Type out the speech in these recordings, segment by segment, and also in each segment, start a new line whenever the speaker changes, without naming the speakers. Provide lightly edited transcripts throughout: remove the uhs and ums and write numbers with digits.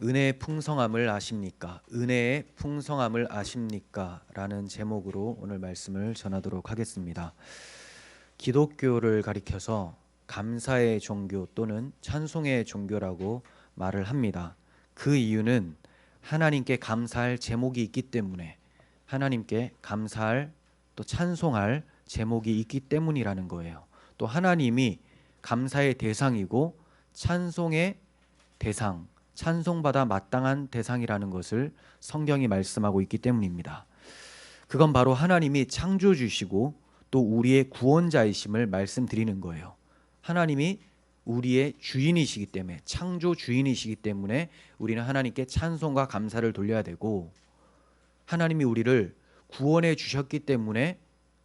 은혜의 풍성함을 아십니까? 은혜의 풍성함을 아십니까? 라는 제목으로 오늘 말씀을 전하도록 하겠습니다. 기독교를 가리켜서 감사의 종교 또는 찬송의 종교라고 말을 합니다. 그 이유는 하나님께 감사할 제목이 있기 때문에, 하나님께 감사할 또 찬송할 제목이 있기 때문이라는 거예요. 또 하나님이 감사의 대상이고 찬송의 대상, 찬송받아 마땅한 대상이라는 것을 성경이 말씀하고 있기 때문입니다. 그건 바로 하나님이 창조주시고 또 우리의 구원자이심을 말씀드리는 거예요. 하나님이 우리의 주인이시기 때문에, 창조 주인이시기 때문에 우리는 하나님께 찬송과 감사를 돌려야 되고, 하나님이 우리를 구원해 주셨기 때문에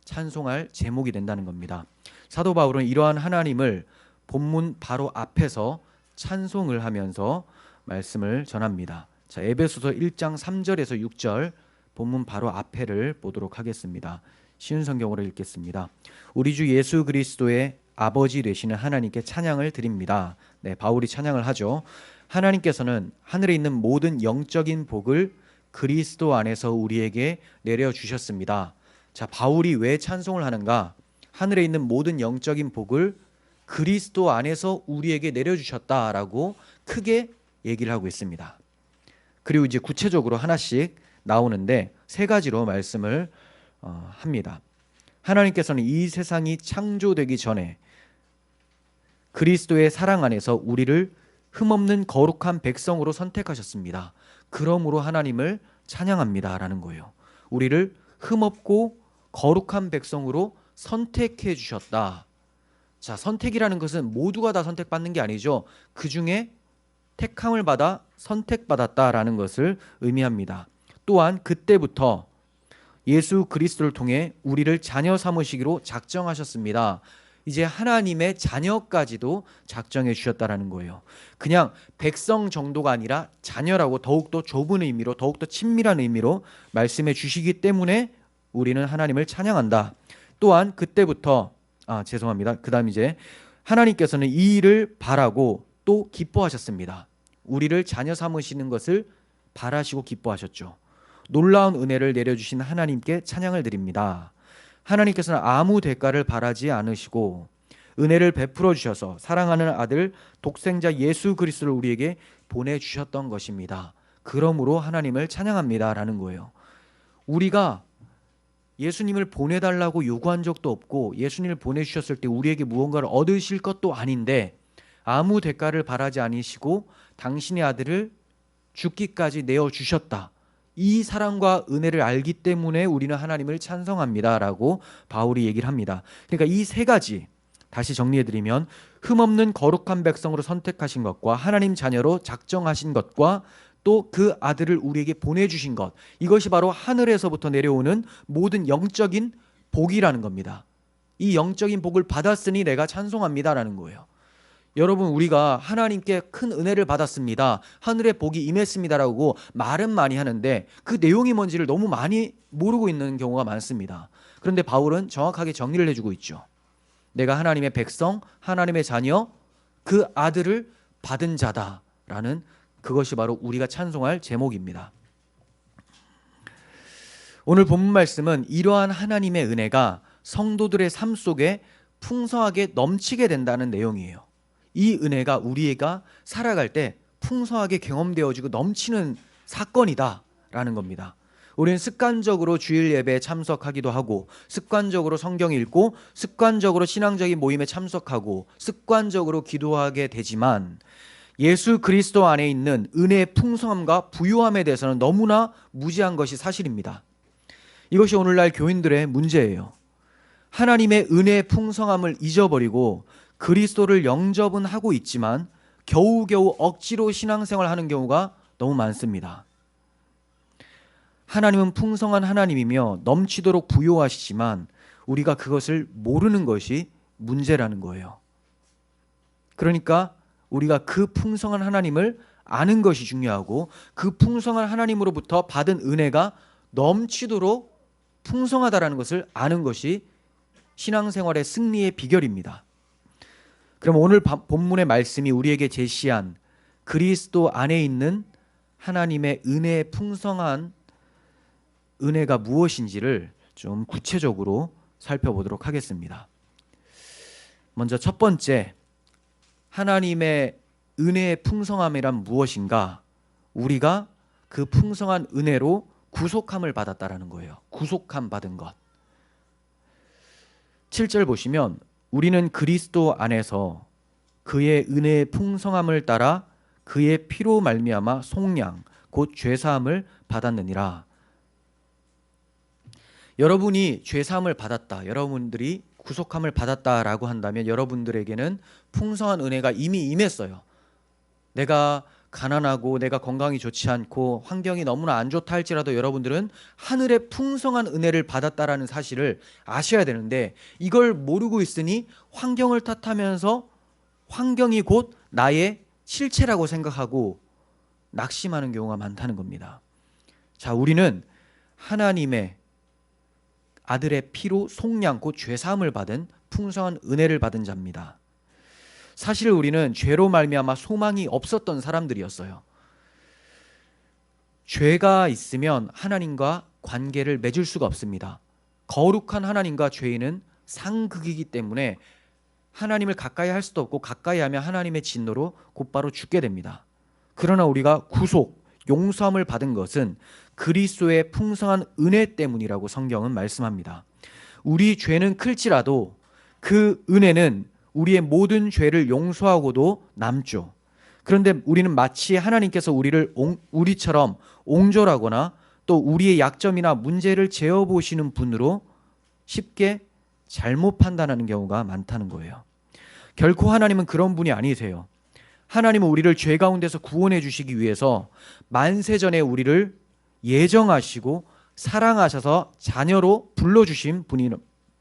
찬송할 제목이 된다는 겁니다. 사도 바울은 이러한 하나님을 본문 바로 앞에서 찬송을 하면서 말씀을 전합니다. 자, 에베소서 1장 3절에서 6절 본문 바로 앞에를 보도록 하겠습니다. 쉬운 성경으로 읽겠습니다. 우리 주 예수 그리스도의 아버지 되시는 하나님께 찬양을 드립니다. 네, 바울이 찬양을 하죠. 하나님께서는 하늘에 있는 모든 영적인 복을 그리스도 안에서 우리에게 내려주셨습니다. 자, 바울이 왜 찬송을 하는가? 하늘에 있는 모든 영적인 복을 그리스도 안에서 우리에게 내려주셨다라고 크게 얘기를 하고 있습니다. 그리고 이제 구체적으로 하나씩 나오는데 세 가지로 말씀을 합니다. 하나님께서는 이 세상이 창조되기 전에 그리스도의 사랑 안에서 우리를 흠없는 거룩한 백성으로 선택하셨습니다. 그러므로 하나님을 찬양합니다라는 거예요. 우리를 흠없고 거룩한 백성으로 선택해 주셨다. 자, 선택이라는 것은 모두가 다 선택받는 게 아니죠. 그 중에 택함을 받아 선택받았다라는 것을 의미합니다. 또한 그때부터 예수 그리스도를 통해 우리를 자녀 삼으시기로 작정하셨습니다. 이제 하나님의 자녀까지도 작정해 주셨다라는 거예요. 그냥 백성 정도가 아니라 자녀라고 더욱더 좁은 의미로, 더욱더 친밀한 의미로 말씀해 주시기 때문에 우리는 하나님을 찬양한다. 또한 그때부터 그 다음 이제 하나님께서는 이 일을 바라고 또 기뻐하셨습니다. 우리를 자녀 삼으시는 것을 바라시고 기뻐하셨죠. 놀라운 은혜를 내려주신 하나님께 찬양을 드립니다. 하나님께서는 아무 대가를 바라지 않으시고 은혜를 베풀어 주셔서 사랑하는 아들 독생자 예수 그리스도를 우리에게 보내주셨던 것입니다. 그러므로 하나님을 찬양합니다라는 거예요. 우리가 예수님을 보내달라고 요구한 적도 없고 예수님을 보내주셨을 때 우리에게 무언가를 얻으실 것도 아닌데 아무 대가를 바라지 않으시고 당신의 아들을 죽기까지 내어주셨다. 이 사랑과 은혜를 알기 때문에 우리는 하나님을 찬송합니다라고 바울이 얘기를 합니다. 그러니까 이 세 가지 다시 정리해드리면 흠없는 거룩한 백성으로 선택하신 것과 하나님 자녀로 작정하신 것과 또 그 아들을 우리에게 보내주신 것, 이것이 바로 하늘에서부터 내려오는 모든 영적인 복이라는 겁니다. 이 영적인 복을 받았으니 내가 찬송합니다라는 거예요. 여러분, 우리가 하나님께 큰 은혜를 받았습니다, 하늘의 복이 임했습니다라고 말은 많이 하는데 그 내용이 뭔지를 너무 많이 모르고 있는 경우가 많습니다. 그런데 바울은 정확하게 정리를 해주고 있죠. 내가 하나님의 백성, 하나님의 자녀, 그 아들을 받은 자다라는, 그것이 바로 우리가 찬송할 제목입니다. 오늘 본문 말씀은 이러한 하나님의 은혜가 성도들의 삶 속에 풍성하게 넘치게 된다는 내용이에요. 이 은혜가 우리가 살아갈 때 풍성하게 경험되어지고 넘치는 사건이다라는 겁니다. 우리는 습관적으로 주일 예배에 참석하기도 하고, 습관적으로 성경 읽고, 습관적으로 신앙적인 모임에 참석하고, 습관적으로 기도하게 되지만 예수 그리스도 안에 있는 은혜의 풍성함과 부유함에 대해서는 너무나 무지한 것이 사실입니다. 이것이 오늘날 교인들의 문제예요. 하나님의 은혜의 풍성함을 잊어버리고 그리스도를 영접은 하고 있지만 겨우겨우 억지로 신앙생활을 하는 경우가 너무 많습니다. 하나님은 풍성한 하나님이며 넘치도록 부요하시지만 우리가 그것을 모르는 것이 문제라는 거예요. 그러니까 우리가 그 풍성한 하나님을 아는 것이 중요하고, 그 풍성한 하나님으로부터 받은 은혜가 넘치도록 풍성하다라는 것을 아는 것이 신앙생활의 승리의 비결입니다. 그럼 오늘 본문의 말씀이 우리에게 제시한 그리스도 안에 있는 하나님의 은혜의 풍성한 은혜가 무엇인지를 좀 구체적으로 살펴보도록 하겠습니다. 먼저 첫 번째, 하나님의 은혜의 풍성함이란 무엇인가? 우리가 그 풍성한 은혜로 구속함을 받았다라는 거예요. 구속함 받은 것. 7절 보시면 우리는 그리스도 안에서 그의 은혜의 풍성함을 따라 그의 피로 말미암아 속량 곧 죄사함을 받았느니라. 여러분이 죄사함을 받았다, 여러분들이 구속함을 받았다라고 한다면 여러분들에게는 풍성한 은혜가 이미 임했어요. 내가 가난하고 내가 건강이 좋지 않고 환경이 너무나 안 좋다 할지라도 여러분들은 하늘의 풍성한 은혜를 받았다라는 사실을 아셔야 되는데, 이걸 모르고 있으니 환경을 탓하면서 환경이 곧 나의 실체라고 생각하고 낙심하는 경우가 많다는 겁니다. 자, 우리는 하나님의 아들의 피로 속량 곧 죄사함을 받은 풍성한 은혜를 받은 자입니다. 사실 우리는 죄로 말미암아 소망이 없었던 사람들이었어요. 죄가 있으면 하나님과 관계를 맺을 수가 없습니다. 거룩한 하나님과 죄인은 상극이기 때문에 하나님을 가까이 할 수도 없고 가까이 하면 하나님의 진노로 곧바로 죽게 됩니다. 그러나 우리가 구속, 용서함을 받은 것은 그리스도의 풍성한 은혜 때문이라고 성경은 말씀합니다. 우리 죄는 클지라도 그 은혜는 우리의 모든 죄를 용서하고도 남죠. 그런데 우리는 마치 하나님께서 우리처럼 옹졸하거나 또 우리의 약점이나 문제를 재어보시는 분으로 쉽게 잘못 판단하는 경우가 많다는 거예요. 결코 하나님은 그런 분이 아니세요. 하나님은 우리를 죄 가운데서 구원해 주시기 위해서 만세전에 우리를 예정하시고 사랑하셔서 자녀로 불러주신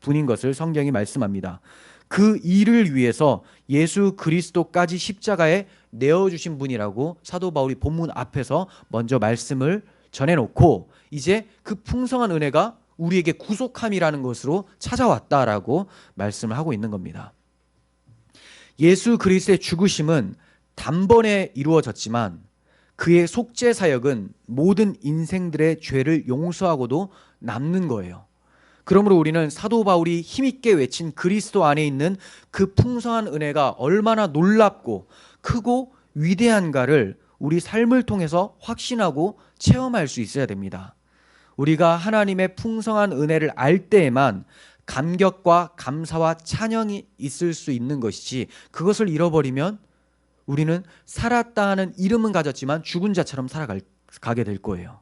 분인 것을 성경이 말씀합니다. 그 일을 위해서 예수 그리스도까지 십자가에 내어주신 분이라고 사도 바울이 본문 앞에서 먼저 말씀을 전해놓고 이제 그 풍성한 은혜가 우리에게 구속함이라는 것으로 찾아왔다라고 말씀을 하고 있는 겁니다. 예수 그리스도의 죽으심은 단번에 이루어졌지만 그의 속죄 사역은 모든 인생들의 죄를 용서하고도 남는 거예요. 그러므로 우리는 사도 바울이 힘있게 외친 그리스도 안에 있는 그 풍성한 은혜가 얼마나 놀랍고 크고 위대한가를 우리 삶을 통해서 확신하고 체험할 수 있어야 됩니다. 우리가 하나님의 풍성한 은혜를 알 때에만 감격과 감사와 찬양이 있을 수 있는 것이지, 그것을 잃어버리면 우리는 살았다 하는 이름은 가졌지만 죽은 자처럼 살아가게 될 거예요.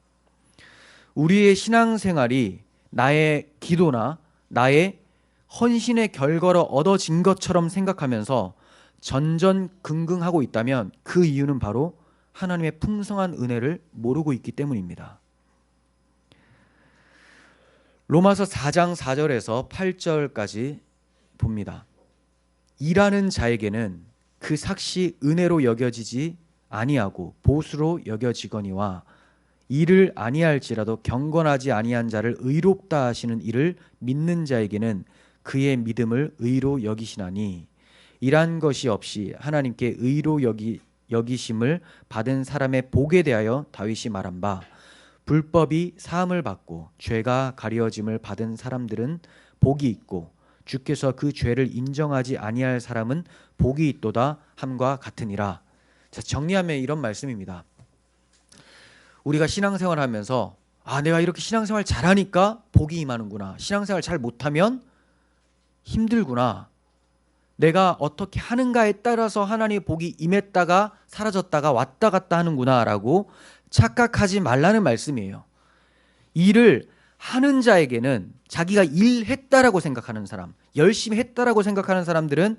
우리의 신앙생활이 나의 기도나 나의 헌신의 결과로 얻어진 것처럼 생각하면서 전전긍긍하고 있다면 그 이유는 바로 하나님의 풍성한 은혜를 모르고 있기 때문입니다. 로마서 4장 4절에서 8절까지 봅니다. 일하는 자에게는 그 삭시 은혜로 여겨지지 아니하고 보수로 여겨지거니와 일을 아니할지라도 경건하지 아니한 자를 의롭다 하시는 이를 믿는 자에게는 그의 믿음을 의로 여기시나니, 일한 것이 없이 하나님께 의로 여기심을 받은 사람의 복에 대하여 다윗이 말한 바, 불법이 사함을 받고 죄가 가려짐을 받은 사람들은 복이 있고 주께서 그 죄를 인정하지 아니할 사람은 복이 있도다 함과 같으니라. 자, 정리하면 이런 말씀입니다. 우리가 신앙생활 하면서 내가 이렇게 신앙생활 잘하니까 복이 임하는구나, 신앙생활 잘 못하면 힘들구나, 내가 어떻게 하는가에 따라서 하나님의 복이 임했다가 사라졌다가 왔다 갔다 하는구나 라고 착각하지 말라는 말씀이에요. 일을 하는 자에게는, 자기가 일했다라고 생각하는 사람, 열심히 했다라고 생각하는 사람들은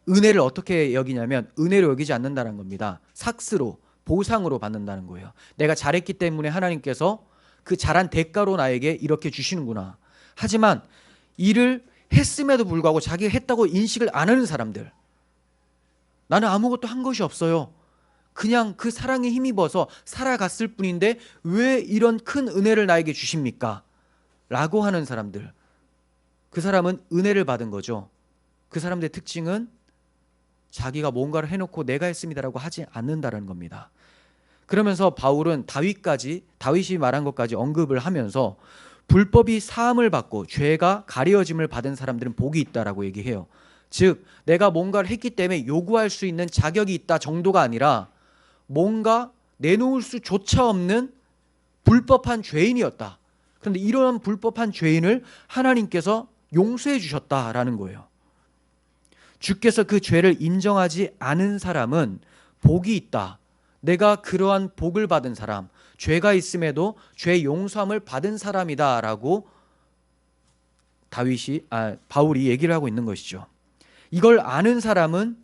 은혜를 어떻게 여기냐면 은혜로 여기지 않는다는 겁니다. 삭스로, 보상으로 받는다는 거예요. 내가 잘했기 때문에 하나님께서 그 잘한 대가로 나에게 이렇게 주시는구나. 하지만 일을 했음에도 불구하고 자기가 했다고 인식을 안 하는 사람들, 나는 아무것도 한 것이 없어요, 그냥 그 사랑에 힘입어서 살아갔을 뿐인데 왜 이런 큰 은혜를 나에게 주십니까? 라고 하는 사람들, 그 사람은 은혜를 받은 거죠. 그 사람들의 특징은 자기가 뭔가를 해놓고 내가 했습니다라고 하지 않는다는 겁니다. 그러면서 바울은 다윗이 말한 것까지 언급을 하면서 불법이 사함을 받고 죄가 가려짐을 받은 사람들은 복이 있다라고 얘기해요. 즉 내가 뭔가를 했기 때문에 요구할 수 있는 자격이 있다 정도가 아니라 뭔가 내놓을 수조차 없는 불법한 죄인이었다. 그런데 이런 불법한 죄인을 하나님께서 용서해 주셨다라는 거예요. 주께서 그 죄를 인정하지 않은 사람은 복이 있다. 내가 그러한 복을 받은 사람, 죄가 있음에도 죄 용서함을 받은 사람이다라고 바울이 얘기를 하고 있는 것이죠. 이걸 아는 사람은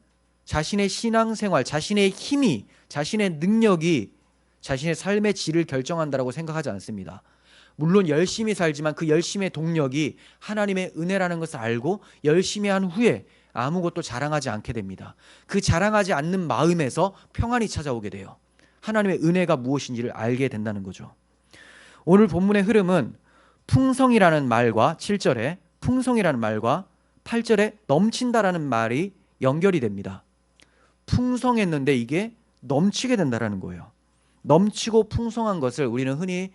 자신의 신앙생활, 자신의 힘이, 자신의 능력이 자신의 삶의 질을 결정한다라고 생각하지 않습니다. 물론 열심히 살지만 그 열심의 동력이 하나님의 은혜라는 것을 알고 열심히 한 후에 아무것도 자랑하지 않게 됩니다. 그 자랑하지 않는 마음에서 평안이 찾아오게 돼요. 하나님의 은혜가 무엇인지를 알게 된다는 거죠. 오늘 본문의 흐름은 풍성이라는 말과 7절에 풍성이라는 말과 8절에 넘친다라는 말이 연결이 됩니다. 풍성했는데 이게 넘치게 된다라는 거예요. 넘치고 풍성한 것을 우리는 흔히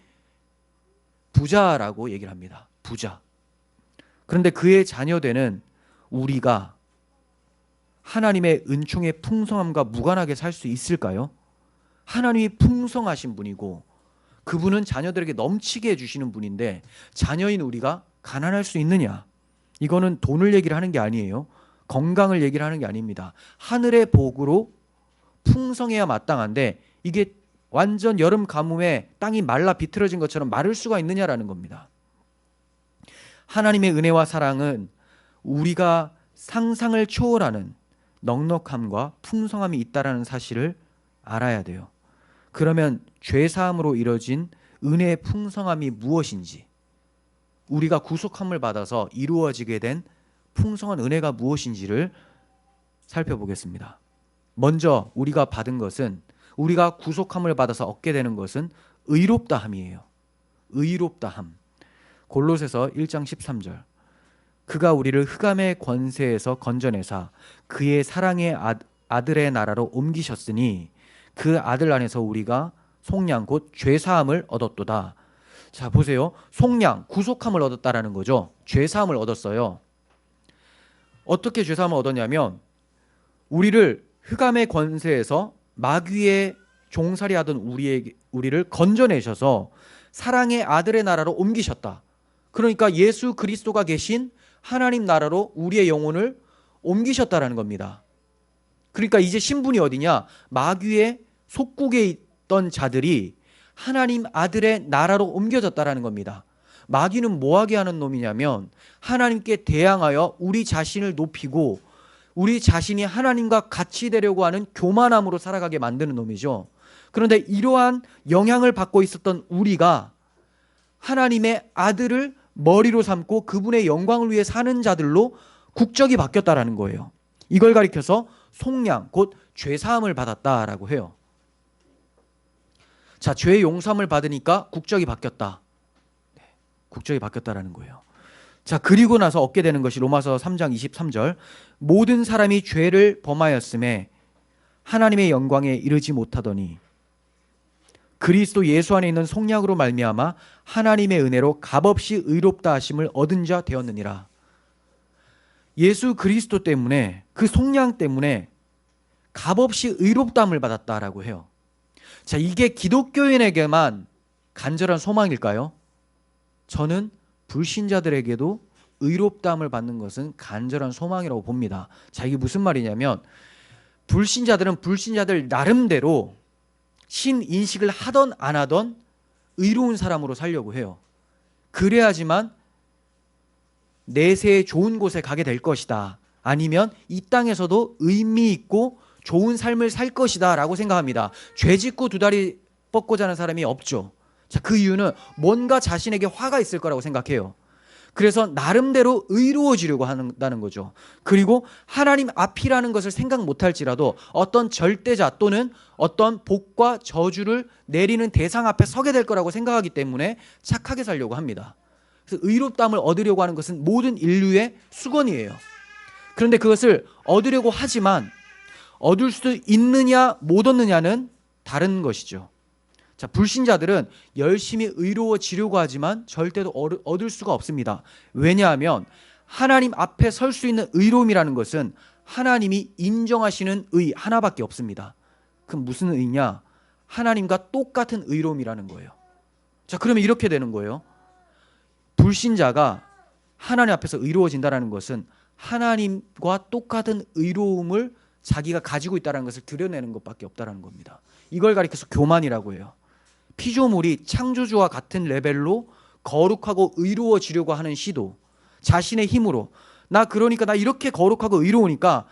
부자라고 얘기를 합니다. 부자. 그런데 그의 자녀되는 우리가 하나님의 은총의 풍성함과 무관하게 살 수 있을까요? 하나님이 풍성하신 분이고 그분은 자녀들에게 넘치게 해주시는 분인데 자녀인 우리가 가난할 수 있느냐? 이거는 돈을 얘기를 하는 게 아니에요. 건강을 얘기를 하는 게 아닙니다. 하늘의 복으로 풍성해야 마땅한데 이게 완전 여름 가뭄에 땅이 말라 비틀어진 것처럼 마를 수가 있느냐라는 겁니다. 하나님의 은혜와 사랑은 우리가 상상을 초월하는 넉넉함과 풍성함이 있다라는 사실을 알아야 돼요. 그러면 죄사함으로 이뤄진 은혜의 풍성함이 무엇인지, 우리가 구속함을 받아서 이루어지게 된 풍성한 은혜가 무엇인지를 살펴보겠습니다. 먼저 우리가 받은 것은, 우리가 구속함을 받아서 얻게 되는 것은 의롭다함이에요. 의롭다함. 골로새서 1장 13절. 그가 우리를 흑암의 권세에서 건져내사 그의 사랑의 아들의 나라로 옮기셨으니 그 아들 안에서 우리가 속량 곧 죄사함을 얻었도다. 자, 보세요. 속량, 구속함을 얻었다라는 거죠. 죄사함을 얻었어요. 어떻게 죄사함을 얻었냐면 우리를 흑암의 권세에서 마귀의 종살이하던 우리를 건져내셔서 사랑의 아들의 나라로 옮기셨다. 그러니까 예수 그리스도가 계신 하나님 나라로 우리의 영혼을 옮기셨다라는 겁니다. 그러니까 이제 신분이 어디냐? 마귀의 속국에 있던 자들이 하나님 아들의 나라로 옮겨졌다라는 겁니다. 마귀는 뭐하게 하는 놈이냐면 하나님께 대항하여 우리 자신을 높이고 우리 자신이 하나님과 같이 되려고 하는 교만함으로 살아가게 만드는 놈이죠. 그런데 이러한 영향을 받고 있었던 우리가 하나님의 아들을 머리로 삼고 그분의 영광을 위해 사는 자들로 국적이 바뀌었다라는 거예요. 이걸 가리켜서 속량, 곧 죄사함을 받았다라고 해요. 자, 죄의 용서함을 받으니까 국적이 바뀌었다. 국적이 바뀌었다라는 거예요. 자, 그리고 나서 얻게 되는 것이 로마서 3장 23절. 모든 사람이 죄를 범하였음에 하나님의 영광에 이르지 못하더니 그리스도 예수 안에 있는 속량으로 말미암아 하나님의 은혜로 값없이 의롭다 하심을 얻은 자 되었느니라. 예수 그리스도 때문에, 그 속량 때문에 값없이 의롭다함을 받았다라고 해요. 자, 이게 기독교인에게만 간절한 소망일까요? 저는 불신자들에게도 의롭다함을 받는 것은 간절한 소망이라고 봅니다. 자, 이게 무슨 말이냐면 불신자들은 불신자들 나름대로 신인식을 하던 안 하던 의로운 사람으로 살려고 해요. 그래야지만 내세에 좋은 곳에 가게 될 것이다. 아니면 이 땅에서도 의미 있고 좋은 삶을 살 것이다 라고 생각합니다. 죄 짓고 두 다리 뻗고 자는 사람이 없죠. 자, 그 이유는 뭔가 자신에게 화가 있을 거라고 생각해요. 그래서 나름대로 의로워지려고 한다는 거죠. 그리고 하나님 앞이라는 것을 생각 못할지라도 어떤 절대자 또는 어떤 복과 저주를 내리는 대상 앞에 서게 될 거라고 생각하기 때문에 착하게 살려고 합니다. 그래서 의롭다함을 얻으려고 하는 것은 모든 인류의 수건이에요. 그런데 그것을 얻으려고 하지만 얻을 수 있느냐 못 얻느냐는 다른 것이죠. 자, 불신자들은 열심히 의로워지려고 하지만 절대로 얻을 수가 없습니다. 왜냐하면 하나님 앞에 설 수 있는 의로움이라는 것은 하나님이 인정하시는 의 하나밖에 없습니다. 그럼 무슨 의냐? 하나님과 똑같은 의로움이라는 거예요. 자, 그러면 이렇게 되는 거예요. 불신자가 하나님 앞에서 의로워진다는 것은 하나님과 똑같은 의로움을 자기가 가지고 있다는 것을 드러내는 것밖에 없다는 겁니다. 이걸 가리켜서 교만이라고 해요. 피조물이 창조주와 같은 레벨로 거룩하고 의로워지려고 하는 시도, 자신의 힘으로 그러니까 나 이렇게 거룩하고 의로우니까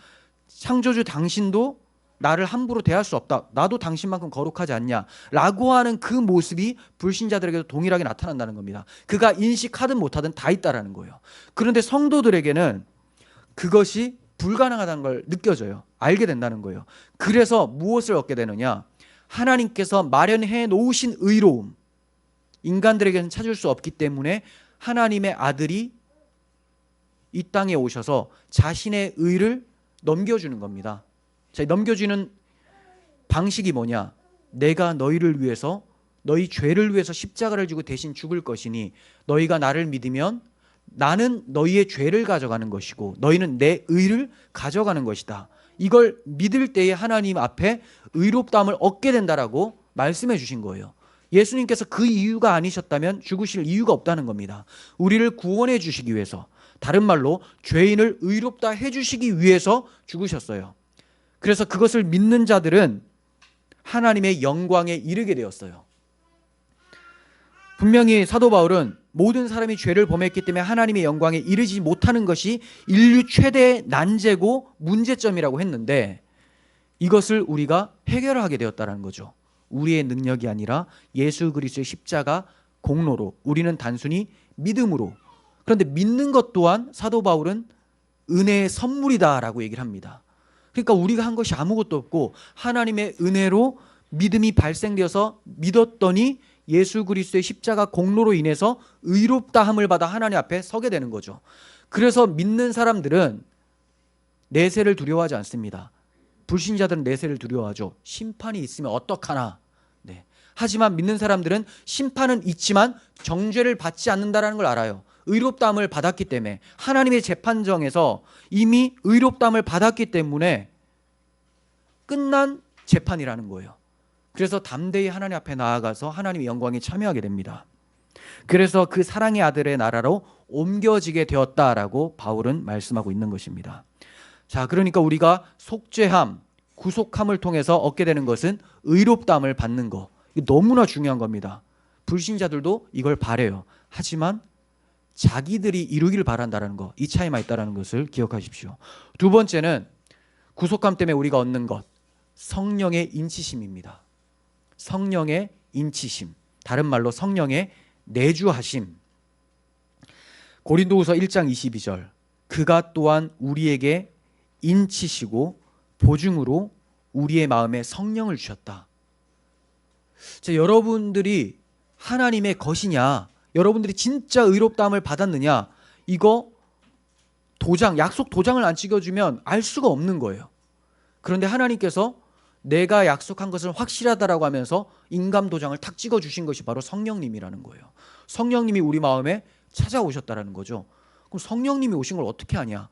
창조주 당신도 나를 함부로 대할 수 없다. 나도 당신만큼 거룩하지 않냐 라고 하는 그 모습이 불신자들에게도 동일하게 나타난다는 겁니다. 그가 인식하든 못하든 다 있다라는 거예요. 그런데 성도들에게는 그것이 불가능하다는 걸 느껴져요. 알게 된다는 거예요. 그래서 무엇을 얻게 되느냐? 하나님께서 마련해 놓으신 의로움, 인간들에게는 찾을 수 없기 때문에 하나님의 아들이 이 땅에 오셔서 자신의 의를 넘겨주는 겁니다. 자, 넘겨주는 방식이 뭐냐? 내가 너희를 위해서, 너희 죄를 위해서 십자가를 지고 대신 죽을 것이니 너희가 나를 믿으면 나는 너희의 죄를 가져가는 것이고 너희는 내 의를 가져가는 것이다. 이걸 믿을 때에 하나님 앞에 의롭다함을 얻게 된다라고 말씀해 주신 거예요. 예수님께서 그 이유가 아니셨다면 죽으실 이유가 없다는 겁니다. 우리를 구원해 주시기 위해서, 다른 말로 죄인을 의롭다 해주시기 위해서 죽으셨어요. 그래서 그것을 믿는 자들은 하나님의 영광에 이르게 되었어요. 분명히 사도 바울은 모든 사람이 죄를 범했기 때문에 하나님의 영광에 이르지 못하는 것이 인류 최대의 난제고 문제점이라고 했는데 이것을 우리가 해결하게 되었다는 거죠. 우리의 능력이 아니라 예수 그리스도의 십자가 공로로, 우리는 단순히 믿음으로. 그런데 믿는 것 또한 사도 바울은 은혜의 선물이다라고 얘기를 합니다. 그러니까 우리가 한 것이 아무것도 없고 하나님의 은혜로 믿음이 발생되어서 믿었더니 예수 그리스도의 십자가 공로로 인해서 의롭다함을 받아 하나님 앞에 서게 되는 거죠. 그래서 믿는 사람들은 내세를 두려워하지 않습니다. 불신자들은 내세를 두려워하죠. 심판이 있으면 어떡하나. 네. 하지만 믿는 사람들은 심판은 있지만 정죄를 받지 않는다는 걸 알아요. 의롭다함을 받았기 때문에, 하나님의 재판정에서 이미 의롭다함을 받았기 때문에 끝난 재판이라는 거예요. 그래서 담대히 하나님 앞에 나아가서 하나님의 영광에 참여하게 됩니다. 그래서 그 사랑의 아들의 나라로 옮겨지게 되었다라고 바울은 말씀하고 있는 것입니다. 자, 그러니까 우리가 속죄함, 구속함을 통해서 얻게 되는 것은 의롭다함을 받는 거. 이게 너무나 중요한 겁니다. 불신자들도 이걸 바래요. 하지만 자기들이 이루기를 바란다는 거, 이 차이만 있다는 것을 기억하십시오. 두 번째는 구속함 때문에 우리가 얻는 것, 성령의 인치심입니다. 성령의 인치심, 다른 말로 성령의 내주하심. 고린도후서 1장 22절, 그가 또한 우리에게 인치시고 보증으로 우리의 마음에 성령을 주셨다. 자, 여러분들이 하나님의 것이냐, 여러분들이 진짜 의롭다함을 받았느냐, 이거 도장, 약속 도장을 안 찍어주면 알 수가 없는 거예요. 그런데 하나님께서 내가 약속한 것은 확실하다라고 하면서 인감 도장을 탁 찍어주신 것이 바로 성령님이라는 거예요. 성령님이 우리 마음에 찾아오셨다라는 거죠. 그럼 성령님이 오신 걸 어떻게 하냐?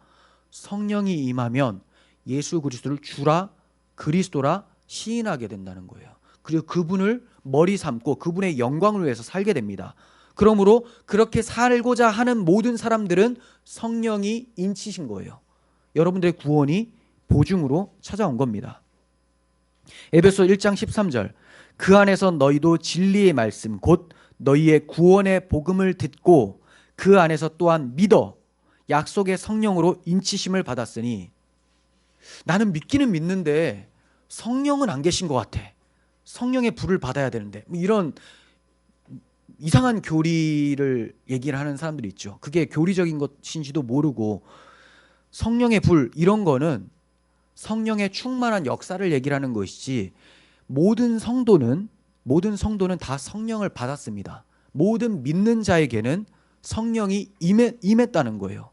성령이 임하면 예수 그리스도를 주라, 그리스도라 시인하게 된다는 거예요. 그리고 그분을 머리 삼고 그분의 영광을 위해서 살게 됩니다. 그러므로 그렇게 살고자 하는 모든 사람들은 성령이 인치신 거예요. 여러분들의 구원이 보증으로 찾아온 겁니다. 에베소 1장 13절, 그 안에서 너희도 진리의 말씀 곧 너희의 구원의 복음을 듣고 그 안에서 또한 믿어 약속의 성령으로 인치심을 받았으니, 나는 믿기는 믿는데 성령은 안 계신 것 같아. 성령의 불을 받아야 되는데, 이런 이상한 교리를 얘기를 하는 사람들이 있죠. 그게 교리적인 것인지도 모르고, 성령의 불 이런 거는 성령의 충만한 역사를 얘기를 하는 것이지, 모든 성도는 다 성령을 받았습니다. 모든 믿는 자에게는 성령이 임했다는 거예요.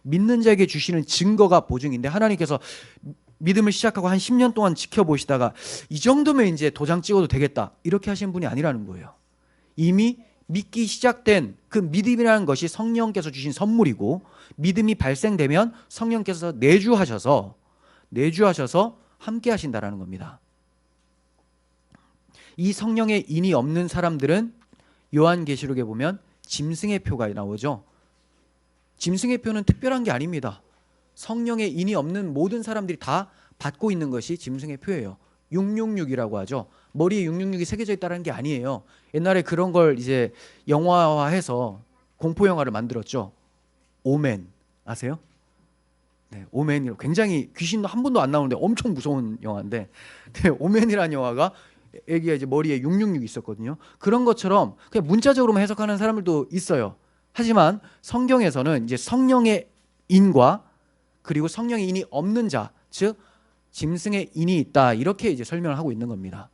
믿는 자에게 주시는 증거가 보증인데, 하나님께서 믿음을 시작하고 한 10년 동안 지켜보시다가 이 정도면 이제 도장 찍어도 되겠다 이렇게 하신 분이 아니라는 거예요. 이미 믿기 시작된 그 믿음이라는 것이 성령께서 주신 선물이고, 믿음이 발생되면 성령께서 내주하셔서 함께 하신다라는 겁니다. 이 성령의 인이 없는 사람들은 요한계시록에 보면 짐승의 표가 나오죠. 짐승의 표는 특별한 게 아닙니다. 성령의 인이 없는 모든 사람들이 다 받고 있는 것이 짐승의 표예요. 666이라고 하죠. 머리에 666이 새겨져 있다는 게 아니에요. 옛날에 그런 걸 이제 영화화해서 공포 영화를 만들었죠. 오멘 아세요? 네, 오멘이라고 굉장히 귀신도 한 번도 안 나오는데 엄청 무서운 영화인데, 네, 오멘이라는 영화가 애기가 이제 머리에 666이 있었거든요. 그런 것처럼 그냥 문자적으로만 해석하는 사람들도 있어요. 하지만 성경에서는 이제 성령의 인과 그리고 성령의 인이 없는 자, 즉 짐승의 인이 있다, 이렇게 이제 설명을 하고 있는 겁니다.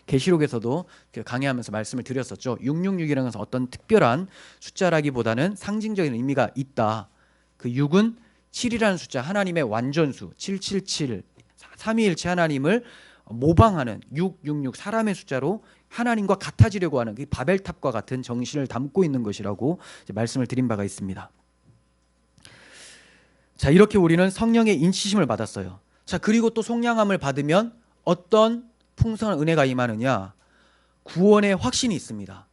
계시록에서도 강의하면서 말씀을 드렸었죠. 666이라는 것은 어떤 특별한 숫자라기보다는 상징적인 의미가 있다. 그 6은 7이라는 숫자, 하나님의 완전수, 777, 삼위일체 하나님을 모방하는 666, 사람의 숫자로 하나님과 같아지려고 하는 그 바벨탑과 같은 정신을 담고 있는 것이라고 말씀을 드린 바가 있습니다. 자, 이렇게 우리는 성령의 인치심을 받았어요. 자, 그리고 또 속량함을 받으면 어떤 풍성한 은혜가 임하느냐? 구원의 확신이 있습니다.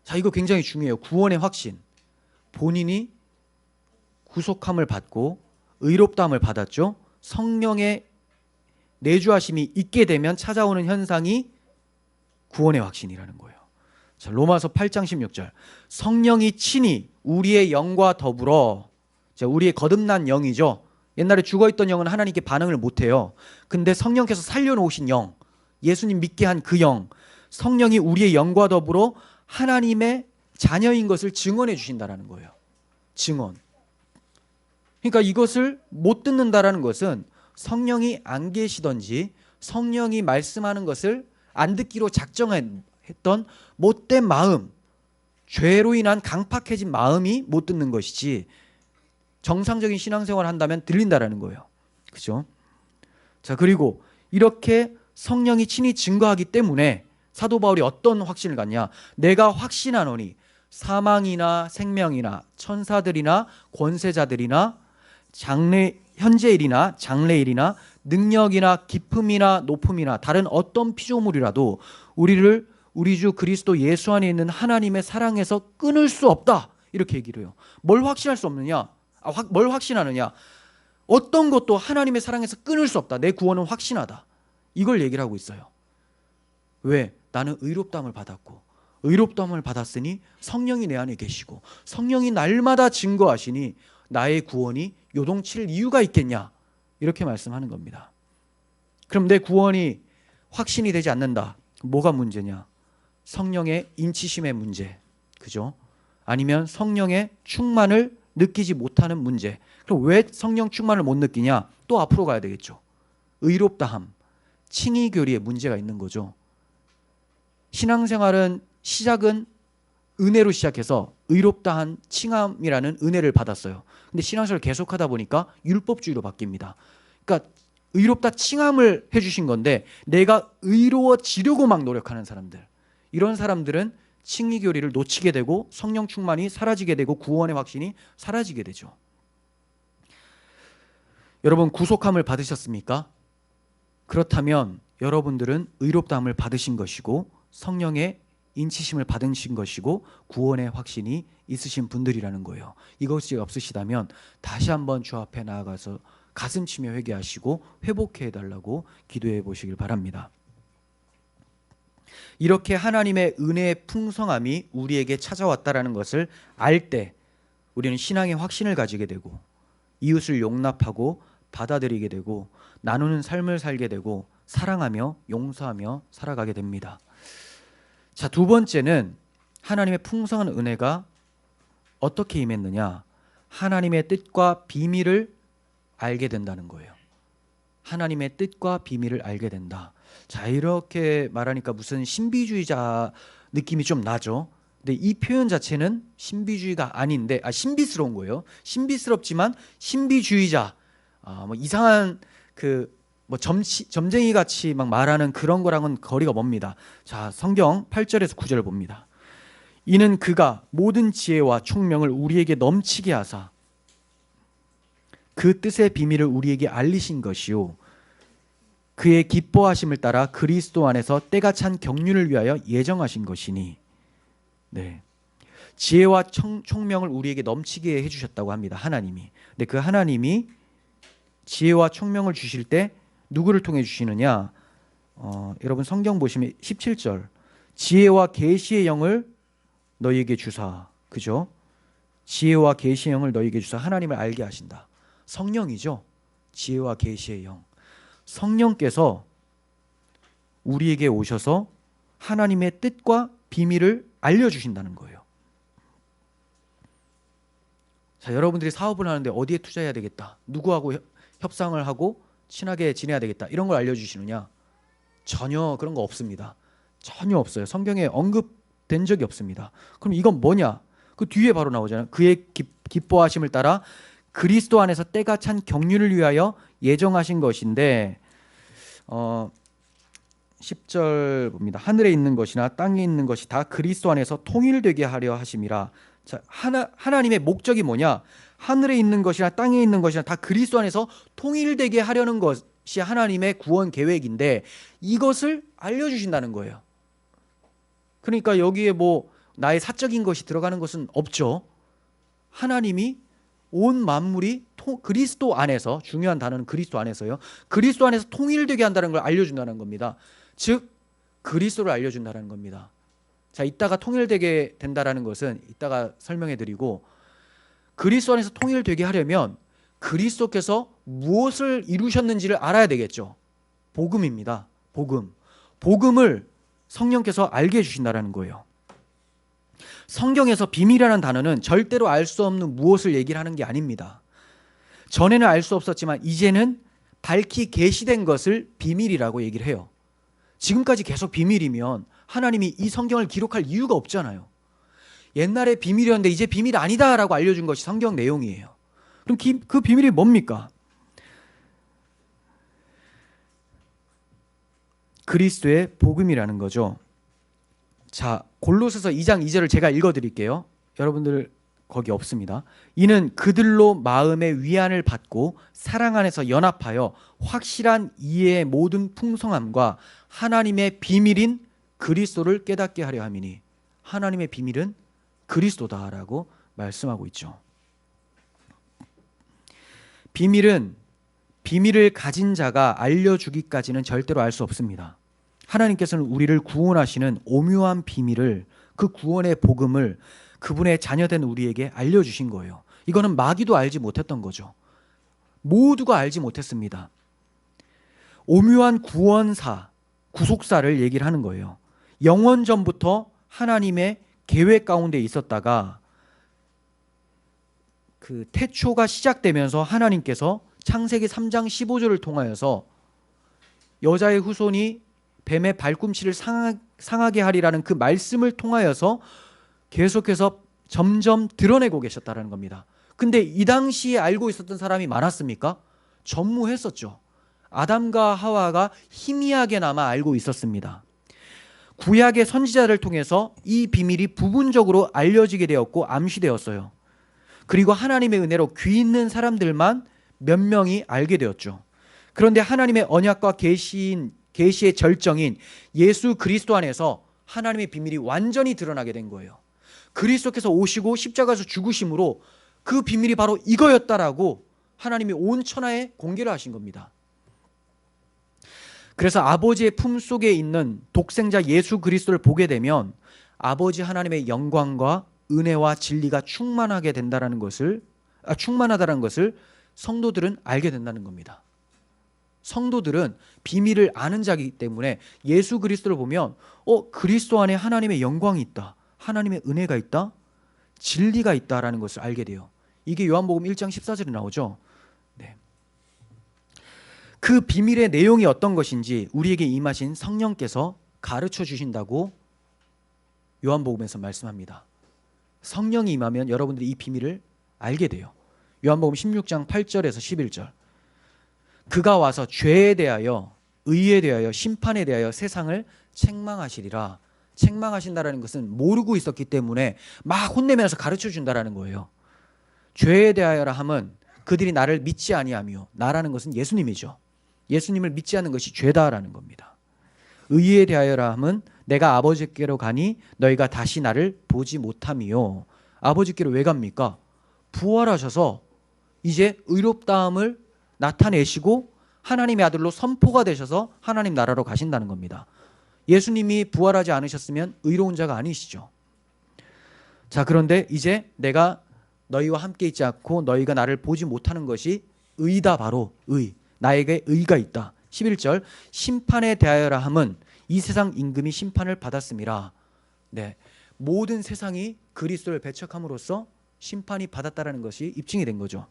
자, 이거 굉장히 중요해요. 구원의 확신. 본인이 구속함을 받고 의롭다함을 받았죠. 성령의 내주하심이 있게 되면 찾아오는 현상이 구원의 확신이라는 거예요. 자, 로마서 8장 16절. 성령이 친히 우리의 영과 더불어, 자, 우리의 거듭난 영이죠. 옛날에 죽어있던 영은 하나님께 반응을 못해요. 근데 성령께서 살려놓으신 영, 예수님 믿게 한 그 영, 성령이 우리의 영과 더불어 하나님의 자녀인 것을 증언해 주신다라는 거예요. 증언. 그러니까 이것을 못 듣는다라는 것은 성령이 안 계시던지 성령이 말씀하는 것을 안 듣기로 작정했던 못된 마음, 죄로 인한 강팍해진 마음이 못 듣는 것이지, 정상적인 신앙생활을 한다면 들린다라는 거예요. 그죠? 자, 그리고 이렇게 성령이 친히 증거하기 때문에 사도 바울이 어떤 확신을 갖냐? 내가 확신하노니 사망이나 생명이나 천사들이나 권세자들이나 현재일이나 장래일이나 능력이나 기품이나 높음이나 다른 어떤 피조물이라도 우리를 우리 주 그리스도 예수 안에 있는 하나님의 사랑에서 끊을 수 없다, 이렇게 얘기를 해요. 뭘 확신할 수 없느냐? 뭘 확신하느냐? 어떤 것도 하나님의 사랑에서 끊을 수 없다. 내 구원은 확신하다. 이걸 얘기를 하고 있어요. 왜? 나는 의롭다함을 받았고, 의롭다함을 받았으니 성령이 내 안에 계시고 성령이 날마다 증거하시니 나의 구원이 요동칠 이유가 있겠냐, 이렇게 말씀하는 겁니다. 그럼 내 구원이 확신이 되지 않는다. 뭐가 문제냐? 성령의 인치심의 문제, 그죠? 아니면 성령의 충만을 느끼지 못하는 문제. 그럼 왜 성령 충만을 못 느끼냐? 또 앞으로 가야 되겠죠. 의롭다함, 칭의교리에 문제가 있는 거죠. 신앙생활은 시작은 은혜로 시작해서 의롭다한 칭함이라는 은혜를 받았어요. 근데 신앙생활을 계속하다 보니까 율법주의로 바뀝니다. 그러니까 의롭다 칭함을 해주신 건데 내가 의로워지려고 막 노력하는 사람들, 이런 사람들은 칭의교리를 놓치게 되고 성령 충만이 사라지게 되고 구원의 확신이 사라지게 되죠. 여러분, 구속함을 받으셨습니까? 그렇다면 여러분들은 의롭다함을 받으신 것이고 성령의 인치심을 받으신 것이고 구원의 확신이 있으신 분들이라는 거예요. 이것이 없으시다면 다시 한번 주 앞에 나아가서 가슴 치며 회개하시고 회복해 달라고 기도해 보시길 바랍니다. 이렇게 하나님의 은혜의 풍성함이 우리에게 찾아왔다라는 것을 알 때 우리는 신앙의 확신을 가지게 되고 이웃을 용납하고 받아들이게 되고 나누는 삶을 살게 되고 사랑하며 용서하며 살아가게 됩니다. 자, 두 번째는 하나님의 풍성한 은혜가 어떻게 임했느냐? 하나님의 뜻과 비밀을 알게 된다는 거예요. 하나님의 뜻과 비밀을 알게 된다. 자, 이렇게 말하니까 무슨 신비주의자 느낌이 좀 나죠. 근데 이 표현 자체는 신비주의가 아닌데, 신비스러운 거예요. 신비스럽지만 신비주의자, 뭐 이상한 뭐 점쟁이 같이 막 말하는 그런 거랑은 거리가 멉니다. 자, 성경 8절에서 9절을 봅니다. 이는 그가 모든 지혜와 총명을 우리에게 넘치게 하사 그 뜻의 비밀을 우리에게 알리신 것이요 그의 기뻐하심을 따라 그리스도 안에서 때가 찬 경륜을 위하여 예정하신 것이니. 네. 지혜와 총명을 우리에게 넘치게 해주셨다고 합니다. 하나님이. 근데 그 하나님이 지혜와 총명을 주실 때 누구를 통해 주시느냐? 여러분 성경 보시면 17절 지혜와 계시의 영을 너희에게 주사. 그죠? 지혜와 계시의 영을 너희에게 주사. 하나님을 알게 하신다. 성령이죠. 지혜와 계시의 영. 성령께서 우리에게 오셔서 하나님의 뜻과 비밀을 알려주신다는 거예요. 자, 여러분들이 사업을 하는데 어디에 투자해야 되겠다, 누구하고 협상을 하고 친하게 지내야 되겠다, 이런 걸 알려주시느냐? 전혀 그런 거 없습니다. 전혀 없어요. 성경에 언급된 적이 없습니다. 그럼 이건 뭐냐? 그 뒤에 바로 나오잖아요. 그의 기뻐하심을 따라 그리스도 안에서 때가 찬 경륜을 위하여 예정하신 것인데 10절 봅니다. 하늘에 있는 것이나 땅에 있는 것이 다 그리스도 안에서 통일되게 하려 하심이라. 자, 하나님의 목적이 뭐냐? 하늘에 있는 것이나 땅에 있는 것이나 다 그리스도 안에서 통일되게 하려는 것이 하나님의 구원 계획인데 이것을 알려주신다는 거예요. 그러니까 여기에 뭐 나의 사적인 것이 들어가는 것은 없죠. 하나님이 온 만물이 그리스도 안에서, 중요한 단어는 그리스도 안에서요, 그리스도 안에서 통일되게 한다는 걸 알려준다는 겁니다. 즉 그리스도를 알려준다는 겁니다. 자, 이따가 통일되게 된다는 것은 이따가 설명해 드리고, 그리스도 안에서 통일되게 하려면 그리스도께서 무엇을 이루셨는지를 알아야 되겠죠. 복음입니다. 복음을 성령께서 알게 해주신다는 거예요. 성경에서 비밀이라는 단어는 절대로 알 수 없는 무엇을 얘기를 하는 게 아닙니다. 전에는 알 수 없었지만 이제는 밝히 계시된 것을 비밀이라고 얘기를 해요. 지금까지 계속 비밀이면 하나님이 이 성경을 기록할 이유가 없잖아요. 옛날에 비밀이었는데 이제 비밀 아니다라고 알려준 것이 성경 내용이에요. 그럼 그 비밀이 뭡니까? 그리스도의 복음이라는 거죠. 자, 골로새서 2장 2절을 제가 읽어드릴게요. 여러분들 거기 없습니다. 이는 그들로 마음의 위안을 받고 사랑 안에서 연합하여 확실한 이해의 모든 풍성함과 하나님의 비밀인 그리스도를 깨닫게 하려 함이니. 하나님의 비밀은 그리스도다라고 말씀하고 있죠. 비밀을 가진 자가 알려주기까지는 절대로 알 수 없습니다. 하나님께서는 우리를 구원하시는 오묘한 비밀을, 그 구원의 복음을 그분의 자녀된 우리에게 알려주신 거예요. 이거는 마귀도 알지 못했던 거죠. 모두가 알지 못했습니다. 오묘한 구원사, 구속사를 얘기를 하는 거예요. 영원 전부터 하나님의 계획 가운데 있었다가 그 태초가 시작되면서 하나님께서 창세기 3장 15절을 통하여서 여자의 후손이 뱀의 발꿈치를 상하게 하리라는 그 말씀을 통하여서 계속해서 점점 드러내고 계셨다는 겁니다. 근데 이 당시에 알고 있었던 사람이 많았습니까? 전무했었죠. 아담과 하와가 희미하게나마 알고 있었습니다. 구약의 선지자를 통해서 이 비밀이 부분적으로 알려지게 되었고 암시되었어요. 그리고 하나님의 은혜로 귀 있는 사람들만 몇 명이 알게 되었죠. 그런데 하나님의 언약과 계시의 절정인 예수 그리스도 안에서 하나님의 비밀이 완전히 드러나게 된 거예요. 그리스도께서 오시고 십자가에서 죽으심으로 그 비밀이 바로 이거였다라고 하나님이 온 천하에 공개를 하신 겁니다. 그래서 아버지의 품속에 있는 독생자 예수 그리스도를 보게 되면 아버지 하나님의 영광과 은혜와 진리가 충만하다는 것을 성도들은 알게 된다는 겁니다. 성도들은 비밀을 아는 자이기 때문에 예수 그리스도를 보면 그리스도 안에 하나님의 영광이 있다, 하나님의 은혜가 있다, 진리가 있다라는 것을 알게 돼요. 이게 요한복음 1장 14절에 나오죠. 네. 그 비밀의 내용이 어떤 것인지 우리에게 임하신 성령께서 가르쳐 주신다고 요한복음에서 말씀합니다. 성령이 임하면 여러분들이 이 비밀을 알게 돼요. 요한복음 16장 8절에서 11절. 그가 와서 죄에 대하여, 의에 대하여, 심판에 대하여 세상을 책망하시리라. 책망하신다라는 것은 모르고 있었기 때문에 막 혼내면서 가르쳐 준다라는 거예요. 죄에 대하여라 함은 그들이 나를 믿지 아니하며, 나라는 것은 예수님이죠. 예수님을 믿지 않는 것이 죄다라는 겁니다. 의에 대하여라 함은 내가 아버지께로 가니 너희가 다시 나를 보지 못함이요. 아버지께로 왜 갑니까? 부활하셔서 이제 의롭다함을 나타내시고 하나님의 아들로 선포가 되셔서 하나님 나라로 가신다는 겁니다. 예수님이 부활하지 않으셨으면 의로운 자가 아니시죠. 자, 그런데 이제 내가 너희와 함께 있지 않고 너희가 나를 보지 못하는 것이 의다. 바로 의. 나에게 의가 있다. 11절 심판에 대하여라 함은 이 세상 임금이 심판을 받았음이라. 네, 모든 세상이 그리스도를 배척함으로써 심판이 받았다라는 것이 입증이 된 거죠.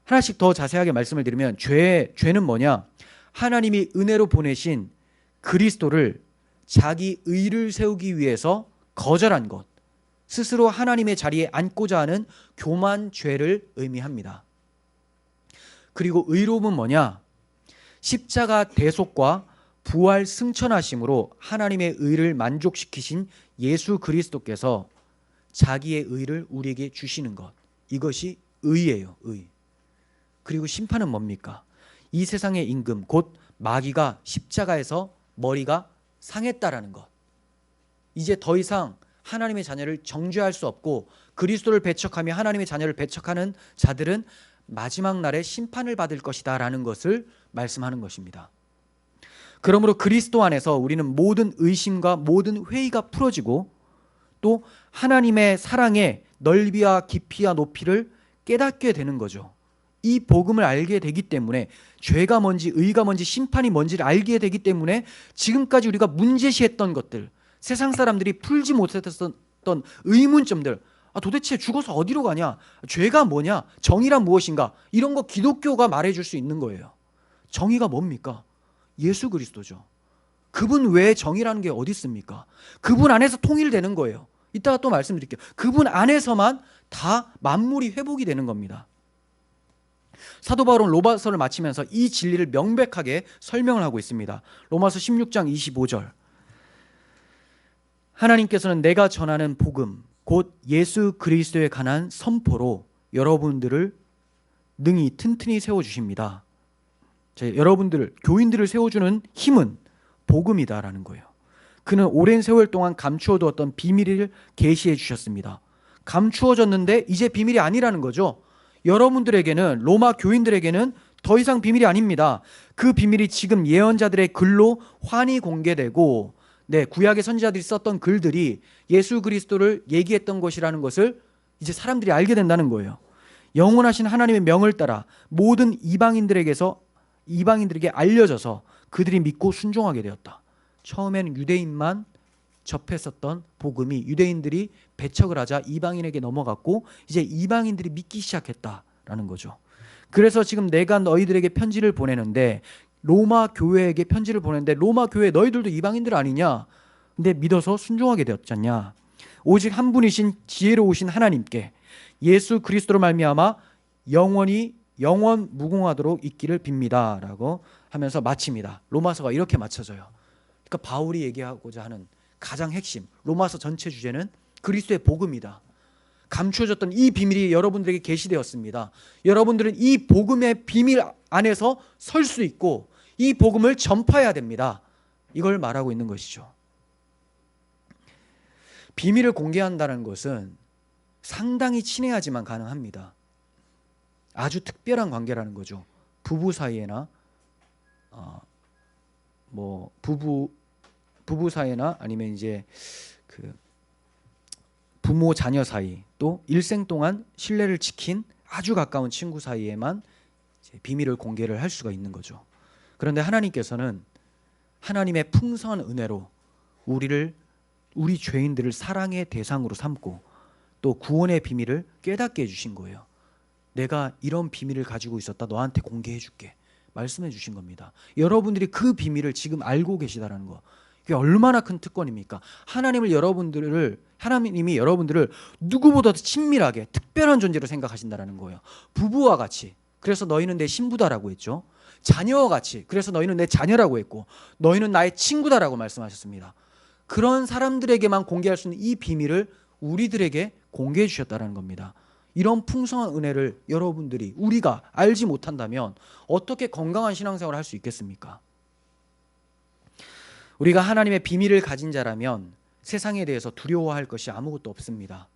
하나씩 더 자세하게 말씀을 드리면 죄는 뭐냐? 하나님이 은혜로 보내신 그리스도를 자기 의를 세우기 위해서 거절한 것, 스스로 하나님의 자리에 앉고자 하는 교만 죄를 의미합니다. 그리고 의로움은 뭐냐? 십자가 대속과 부활 승천하심으로 하나님의 의를 만족시키신 예수 그리스도께서 자기의 의를 우리에게 주시는 것, 이것이 의예요. 의. 그리고 심판은 뭡니까? 이 세상의 임금 곧 마귀가 십자가에서 머리가 상했다라는 것. 이제 더 이상 하나님의 자녀를 정죄할 수 없고 그리스도를 배척하며 하나님의 자녀를 배척하는 자들은 마지막 날에 심판을 받을 것이다 라는 것을 말씀하는 것입니다. 그러므로 그리스도 안에서 우리는 모든 의심과 모든 회의가 풀어지고 또 하나님의 사랑의 넓이와 깊이와 높이를 깨닫게 되는 거죠. 이 복음을 알게 되기 때문에 죄가 뭔지 의가 뭔지 심판이 뭔지를 알게 되기 때문에 지금까지 우리가 문제시했던 것들, 세상 사람들이 풀지 못했던 의문점들, 도대체 죽어서 어디로 가냐? 죄가 뭐냐? 정의란 무엇인가? 이런 거 기독교가 말해줄 수 있는 거예요. 정의가 뭡니까? 예수 그리스도죠. 그분 외에 정의라는 게 어디 있습니까? 그분 안에서 통일되는 거예요. 이따가 또 말씀드릴게요. 그분 안에서만 다 만물이 회복이 되는 겁니다. 사도 바울은 로마서를 마치면서 이 진리를 명백하게 설명을 하고 있습니다. 로마서 16장 25절. 하나님께서는 내가 전하는 복음 곧 예수 그리스도에 관한 선포로 여러분들을 능히 튼튼히 세워주십니다. 여러분들, 교인들을 세워주는 힘은 복음이다라는 거예요. 그는 오랜 세월 동안 감추어두었던 비밀을 계시해 주셨습니다. 감추어졌는데 이제 비밀이 아니라는 거죠. 여러분들에게는, 로마 교인들에게는 더 이상 비밀이 아닙니다. 그 비밀이 지금 예언자들의 글로 환히 공개되고, 구약의 선지자들이 썼던 글들이 예수 그리스도를 얘기했던 것이라는 것을 이제 사람들이 알게 된다는 거예요. 영원하신 하나님의 명을 따라 모든 이방인들에게 알려져서 그들이 믿고 순종하게 되었다. 처음에는 유대인만 접했었던 복음이 유대인들이 배척을 하자 이방인에게 넘어갔고 이제 이방인들이 믿기 시작했다라는 거죠. 그래서 지금 내가 너희들에게 편지를 보내는데, 로마 교회에게 편지를 보내는데 로마 교회 너희들도 이방인들 아니냐? 근데 믿어서 순종하게 되었잖냐? 오직 한 분이신 지혜로우신 하나님께 예수 그리스도로 말미암아 영원 무궁하도록 있기를 빕니다라고 하면서 마칩니다. 로마서가 이렇게 마쳐져요. 그러니까 바울이 얘기하고자 하는 가장 핵심, 로마서 전체 주제는 그리스도의 복음이다. 감추어졌던 이 비밀이 여러분들에게 계시되었습니다. 여러분들은 이 복음의 비밀 안에서 설 수 있고 이 복음을 전파해야 됩니다. 이걸 말하고 있는 것이죠. 비밀을 공개한다는 것은 상당히 친해야지만 가능합니다. 아주 특별한 관계라는 거죠. 부부 사이에나 부부 사이나 아니면 이제 그 부모 자녀 사이, 또 일생 동안 신뢰를 지킨 아주 가까운 친구 사이에만 이제 비밀을 공개를 할 수가 있는 거죠. 그런데 하나님께서는 하나님의 풍성한 은혜로 우리 죄인들을 사랑의 대상으로 삼고 또 구원의 비밀을 깨닫게 해주신 거예요. 내가 이런 비밀을 가지고 있었다, 너한테 공개해 줄게, 말씀해 주신 겁니다. 여러분들이 그 비밀을 지금 알고 계시다라는 거, 이게 얼마나 큰 특권입니까? 하나님이 여러분들을 누구보다도 친밀하게 특별한 존재로 생각하신다라는 거예요. 부부와 같이, 그래서 너희는 내 신부다라고 했죠. 자녀와 같이, 그래서 너희는 내 자녀라고 했고, 너희는 나의 친구다라고 말씀하셨습니다. 그런 사람들에게만 공개할 수 있는 이 비밀을 우리들에게 공개해 주셨다는 겁니다. 이런 풍성한 은혜를 여러분들이, 우리가 알지 못한다면 어떻게 건강한 신앙생활을 할 수 있겠습니까? 우리가 하나님의 비밀을 가진 자라면 세상에 대해서 두려워할 것이 아무것도 없습니다.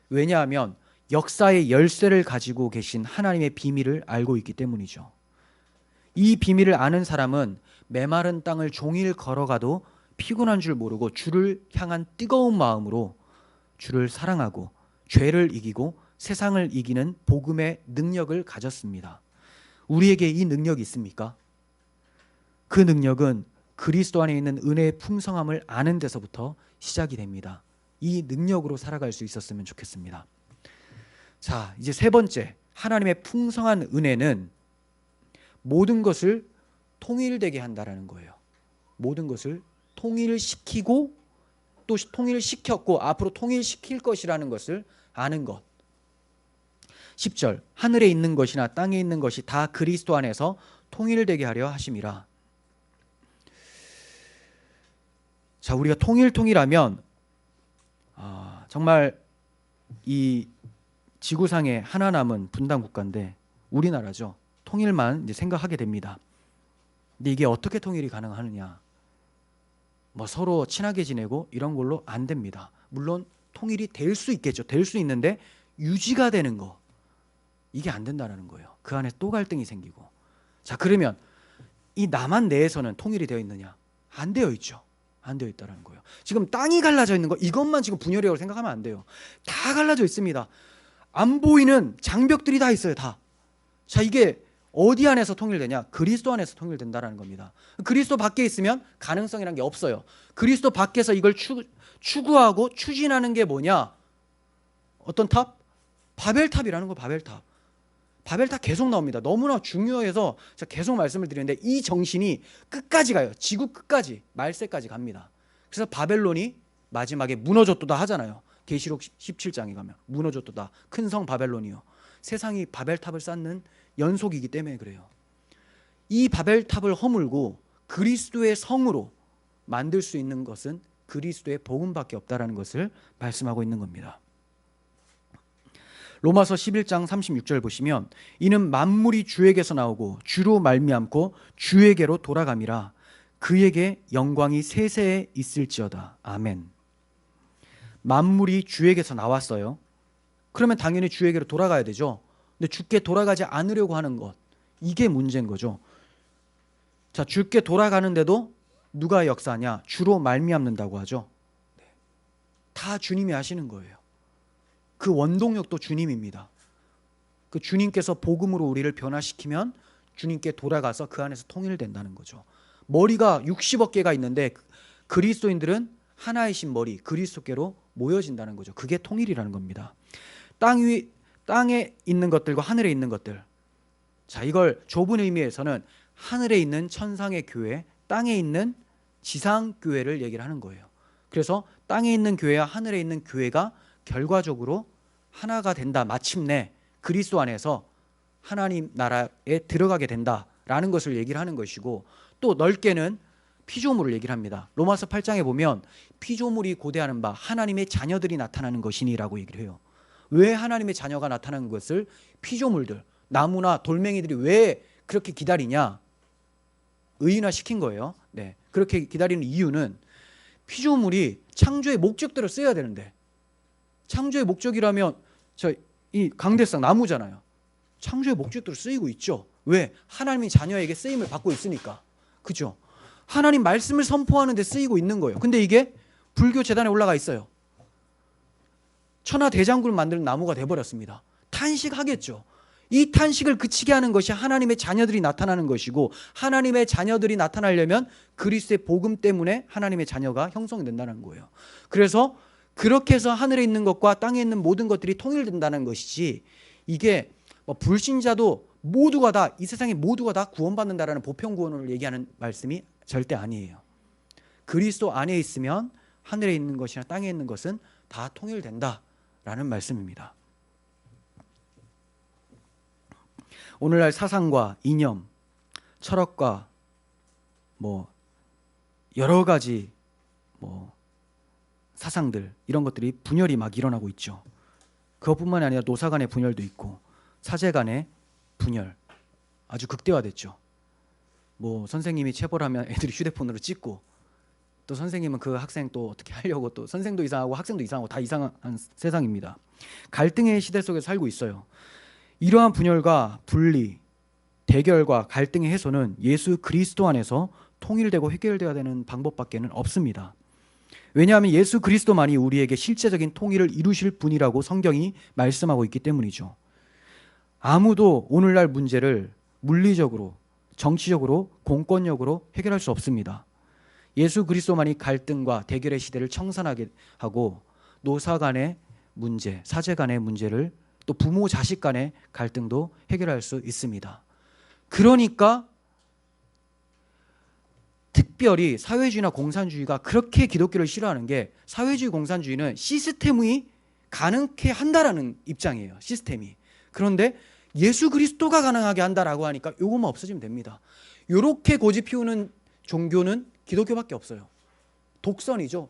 왜냐하면 역사의 열쇠를 가지고 계신 하나님의 비밀을 알고 있기 때문이죠. 이 비밀을 아는 사람은 메마른 땅을 종일 걸어가도 피곤한 줄 모르고 주를 향한 뜨거운 마음으로 주를 사랑하고 죄를 이기고 세상을 이기는 복음의 능력을 가졌습니다. 우리에게 이 능력이 있습니까? 그 능력은 그리스도 안에 있는 은혜의 풍성함을 아는 데서부터 시작이 됩니다. 이 능력으로 살아갈 수 있었으면 좋겠습니다. 자, 이제 세 번째, 하나님의 풍성한 은혜는 모든 것을 통일되게 한다라는 거예요. 모든 것을 통일시키고 또 통일시켰고 앞으로 통일시킬 것이라는 것을 아는 것. 10절, 하늘에 있는 것이나 땅에 있는 것이 다 그리스도 안에서 통일되게 하려 하심이라. 자, 우리가 통일하면 정말 이 지구상에 하나 남은 분단 국가인데 우리나라죠. 통일만 이제 생각하게 됩니다. 근데 이게 어떻게 통일이 가능하느냐? 뭐 서로 친하게 지내고 이런 걸로 안 됩니다. 물론 통일이 될 수 있겠죠. 될 수 있는데 유지가 되는 거, 이게 안 된다는 거예요. 그 안에 또 갈등이 생기고. 자, 그러면 이 남한 내에서는 통일이 되어 있느냐? 안 되어 있죠. 안 되어 있다는 거예요. 지금 땅이 갈라져 있는 거, 이것만 지금 분열이라고 생각하면 안 돼요. 다 갈라져 있습니다. 안 보이는 장벽들이 다 있어요. 다. 자, 이게 어디 안에서 통일되냐? 그리스도 안에서 통일된다는 겁니다. 그리스도 밖에 있으면 가능성이라는 게 없어요. 그리스도 밖에서 이걸 추구하고 추진하는 게 뭐냐? 어떤 탑? 바벨탑이라는 거. 바벨탑. 바벨탑 계속 나옵니다. 너무나 중요해서 제가 계속 말씀을 드리는데 이 정신이 끝까지 가요. 지구 끝까지, 말세까지 갑니다. 그래서 바벨론이 마지막에 무너졌도다 하잖아요. 계시록 17장에 가면 무너졌도다. 큰 성 바벨론이요. 세상이 바벨탑을 쌓는 연속이기 때문에 그래요. 이 바벨탑을 허물고 그리스도의 성으로 만들 수 있는 것은 그리스도의 복음밖에 없다라는 것을 말씀하고 있는 겁니다. 로마서 11장 36절 보시면 이는 만물이 주에게서 나오고 주로 말미암고 주에게로 돌아감이라 그에게 영광이 세세에 있을지어다. 아멘. 만물이 주에게서 나왔어요. 그러면 당연히 주에게로 돌아가야 되죠. 근데 주께 돌아가지 않으려고 하는 것, 이게 문제인 거죠. 자, 주께 돌아가는데도 누가 역사하냐? 주로 말미암는다고 하죠. 다 주님이 하시는 거예요. 그 원동력도 주님입니다. 그 주님께서 복음으로 우리를 변화시키면 주님께 돌아가서 그 안에서 통일된다는 거죠. 머리가 60억 개가 있는데 그리스도인들은 하나이신 머리 그리스도께로 모여진다는 거죠. 그게 통일이라는 겁니다. 땅에 있는 것들과 하늘에 있는 것들. 자, 이걸 좁은 의미에서는 하늘에 있는 천상의 교회, 땅에 있는 지상 교회를 얘기를 하는 거예요. 그래서 땅에 있는 교회와 하늘에 있는 교회가 결과적으로 하나가 된다. 마침내 그리스도 안에서 하나님 나라에 들어가게 된다라는 것을 얘기를 하는 것이고, 또 넓게는 피조물을 얘기를 합니다. 로마서 8장에 보면 피조물이 고대하는 바 하나님의 자녀들이 나타나는 것이니라고 얘기를 해요. 왜 하나님의 자녀가 나타나는 것을 피조물들, 나무나 돌멩이들이 왜 그렇게 기다리냐? 의인화 시킨 거예요. 네, 그렇게 기다리는 이유는 피조물이 창조의 목적대로 쓰여야 되는데, 창조의 목적이라면 이 강대상 나무잖아요. 창조의 목적대로 쓰이고 있죠. 왜? 하나님의 자녀에게 쓰임을 받고 있으니까. 그죠? 하나님 말씀을 선포하는 데 쓰이고 있는 거예요. 근데 이게 불교 재단에 올라가 있어요. 천하대장군을 만드는 나무가 돼버렸습니다. 탄식하겠죠. 이 탄식을 그치게 하는 것이 하나님의 자녀들이 나타나는 것이고, 하나님의 자녀들이 나타나려면 그리스도의 복음 때문에 하나님의 자녀가 형성이 된다는 거예요. 그래서 그렇게 해서 하늘에 있는 것과 땅에 있는 모든 것들이 통일된다는 것이지, 이게 불신자도 모두가 다, 이 세상에 모두가 다 구원받는다라는 보편구원을 얘기하는 말씀이 절대 아니에요. 그리스도 안에 있으면 하늘에 있는 것이나 땅에 있는 것은 다 통일된다라는 말씀입니다. 오늘날 사상과 이념, 철학과 뭐 여러 가지 사상들, 이런 것들이 분열이 막 일어나고 있죠. 그것뿐만이 아니라 노사 간의 분열도 있고 사제 간의 분열 아주 극대화됐죠. 선생님이 체벌하면 애들이 휴대폰으로 찍고, 또 선생님은 그 학생 또 어떻게 하려고, 또 선생도 이상하고 학생도 이상하고 다 이상한 세상입니다. 갈등의 시대 속에 살고 있어요. 이러한 분열과 분리, 대결과 갈등의 해소는 예수 그리스도 안에서 통일되고 해결되어야 되는 방법밖에는 없습니다. 왜냐하면 예수 그리스도만이 우리에게 실제적인 통일을 이루실 분이라고 성경이 말씀하고 있기 때문이죠. 아무도 오늘날 문제를 물리적으로, 정치적으로, 공권력으로 해결할 수 없습니다. 예수 그리스도만이 갈등과 대결의 시대를 청산하게 하고 노사 간의 문제, 사제 간의 문제를, 또 부모 자식 간의 갈등도 해결할 수 있습니다. 그러니까 특별히 사회주의나 공산주의가 그렇게 기독교를 싫어하는 게, 사회주의 공산주의는 시스템이 가능케 한다라는 입장이에요. 시스템이. 그런데 예수 그리스도가 가능하게 한다라고 하니까 요것만 없어지면 됩니다. 요렇게 고집 피우는 종교는 기독교밖에 없어요. 독선이죠.